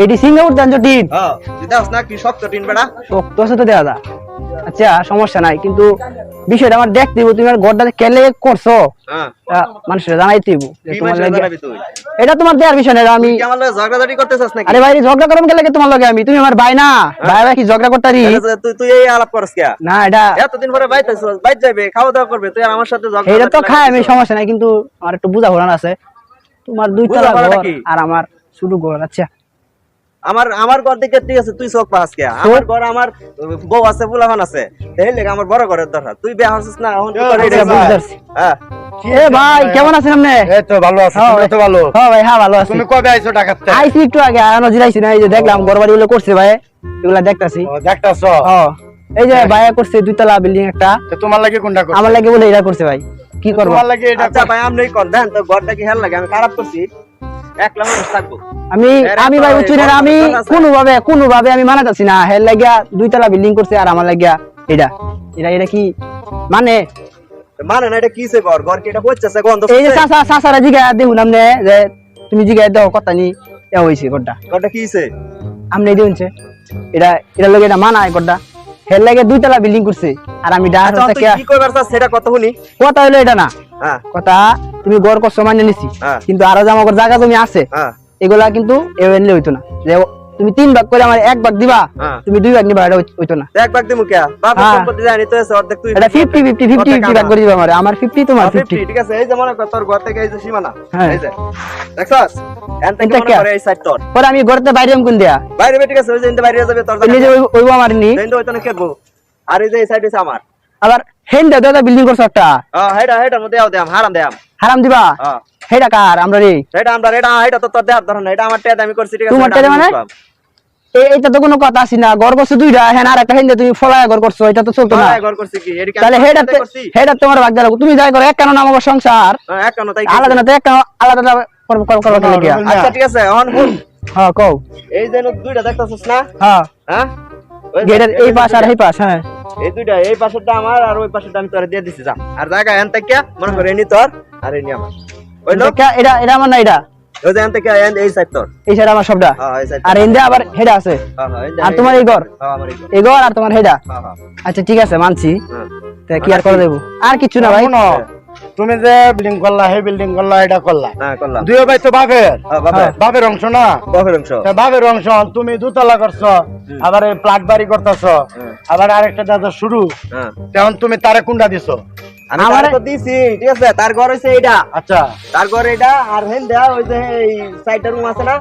এটি Singapore দাঞ্জ tin. হ্যাঁ তুই দাস না কি শক্ত টিন বেড়া শক্ত আছে তো দেয়া দা। আচ্ছা সমস্যা নাই, কিন্তু বিষয়টা আমার দেখতে দিব, তুমি আমার ঘরটা কেলে করছো হ্যাঁ মানুষের জানাইতে দিব যে কি তোমার মাসে লাগে জানাবি তুই এটা তোমার দেয়ার বিষয় না, এটা আমি কি আমার লগে ঝগড়াঝাটি করতেছস নাকি আরে ভাই ঝগড়া করব কেন লাগে তোমার লগে আমি, তুমি আমার ভাই না, ভাই ভাই কি ঝগড়া করতারি তুই তুই এই আলাপ করস কে না, এটা এতদিন পরে বাইতেছস বাইত যাবে খাওয়া দাওয়া করবে তুই আর আমার সাথে ঝগড়া এটা তো খাই আমি, সমস্যা নাই, কিন্তু আমার একটু বুঝা ভরান আছে। তোমার দুই তলা বুঝাপড়াটা ঘর কি? আর আমার শুধু ঘর। আচ্ছা আমার ঘর দিকে ঠিক আছে তুই চোখ পাস কে আমার ঘর আমার বউ আছে বুলাহান আছে এই লেগে আমার বড় ঘরের দরকার তুই বিয়া হচ্ছিস না এখন তুই করে আচ্ছা, বুঝতে পারছি। হ্যাঁ এ ভাই কেমন আছেন আপনি? এই তো ভালো আছি, তুমি তো ভালো। হ্যাঁ ভাই, হ্যাঁ ভালো আছি। তুমি কবে আইছো ঢাকা থেকে? আইছি একটু আগে, এখনো জিরাইছি না, এই যে দেখলাম ঘরবাড়ি গুলো করছে ভাই, এগুলা দেখতাছি। ও, দেখতাছো? এই যে ভাই করছে দুইতলা বিল্ডিং একটা, তো তোমার লাগে কোনটা করছো? আমার লাগে বলে এটা করছে ভাই, কি করবো? তোমার লাগে এটা আচ্ছা ভাই আমরাই কর দেন তো ঘরটা কি হেল লাগে আমি খারাপ করছি একলা মানুষ থাকবো আমি আমি ভাই বুঝছি না, আমি কোনোভাবে আমি মানাতাছি না, হের লাগিয়া দুইতলা বিল্ডিং করছে আর আমার লাগিয়া এটা এটা এটা কি মানে? মানে না এটা কিসে ঘর ঘর কি এটা হচ্ছে গন্ধ এই যে চাচারা জিগা দেখুন আপনি, যে তুমি জিগা দেখো কথা নি এ হইছে ঘরটা, ঘরটা কিসে আপনি দেখুনছে এটা এটা লগে এটা মানায় ঘরটা, হের লাগে দুইতলা বিল্ডিং করছে আর আমি ডাহার আচ্ছা তুই কি কইবার চাস সেটা কত শুনি কথা হইলো এটা না, হ্যাঁ কথা তুমি গড় করছো মানে নিছি, হ্যাঁ। কিন্তু আরো যে আমার জায়গা জমি আছে হ্যাঁ এগুলা কিন্তু এমনি হইতো না, যে তুমি 3 ভাগ করে আমার 1 ভাগ দিবা, হ্যাঁ। তুমি 2 ভাগ নিবা, এটা হইতো না। এক ভাগ দিমু কে বাপের হ্যাঁ। সম্পত্তি জানি তো আছে অর্ধেক তুই এটা 50 ভাগ করে দিবা আমারে, আমার 50 তোমার 50। 50 ঠিক আছে এই যে মনে কর তোর ঘর থেকে এই যে সীমানা হ্যাঁ। এই যে দেখছস এন থেকে এটা মনে কে? করে এই সাইড তোর পরে আমি ঘরতে বাইরে কোন দিয়া বাইরে ঠিক আছে ওই যে ইনতে বাইরে যাবে তোর এলে যে ওইবো আমার নি, দেন তো ওইতো না খেলবো আর এই যে এই সাইড হইছে আমার আবার হেন্ডা দাদা বিল্ডিং করছ একটা, হ্যাঁ হেডার মধ্যে দাও দেম হারাম দেম হারাম দিবা, হ্যাঁ হেডা কার আমরা রে? এটা আমরা এটা তো তোর দেহার ধরন এটা আমার টেদ আমি করছি ঠিক আছে তোমার টেদ মানে? এইটা তো কোনো কথা আছে না, ঘর করছো দুইটা, হ্যাঁ আর একটা হেন্ডা তুমি ফলায়া ঘর করছো, এটা তো চলতো না। ঘর করছি কি এডি তাহলে হেডা তোমার ভাগ দাও, তুমি যাই করো এক কারণ আমার সংসার এক কানো তাই আলাদা না, তো এক আলাদা করবা কেন কি? আচ্ছা ঠিক আছে এখন শুন হ্যাঁ কও। এই যে দুইটা দেখতাছস না হ্যাঁ হ্যাঁ ওই গেটের এই পাশ আর এই পাশ, হ্যাঁ এই দুইটা এই পাশেরটা আমার আর ওই পাশেরটা আমি তোরে দিয়ে দিছি যা আর জায়গা এন থেকে মনে করে এনি তোর আর এনি আমার ওই লোক এটা এটা আমার না, এটা ওই যে এন থেকে এই সাইড তোর এই সাইড আমার সবটা, হ্যাঁ এই সাইড আর এন্ডে আবার হেডা আছে, আর তোমার এই ঘর, হ্যাঁ আমার এই ঘর। এই ঘর আর তোমার হেডা। হ্যাঁ হ্যাঁ আচ্ছা ঠিক আছে মানছি, হ্যাঁ তা কি আর করে দেবো, আর কিছু না ভাই। শোনো, তুমি যে বিল্ডিং করলা, হে বিল্ডিং করলা, এটা করলা, হ্যাঁ করলাম দুই ভাই তো বাপের হ্যাঁ বাবা বাপের অংশ না? বাপের অংশ তা বাপের অংশ তুমি দুতলা করছো, আবার এই প্লাট বাড়ি করতেছো, আবার আরেকটা দাদা শুরু, হ্যাঁ তখন তুমি তারে কুন্ডা দিছো? আমি তারে তো দিছি ঠিক আছে তার ঘর হইছে এইটা আচ্ছা তার ঘর এটা আর হেন দেয়া ওই যে এই সাইডটা রুম আছে না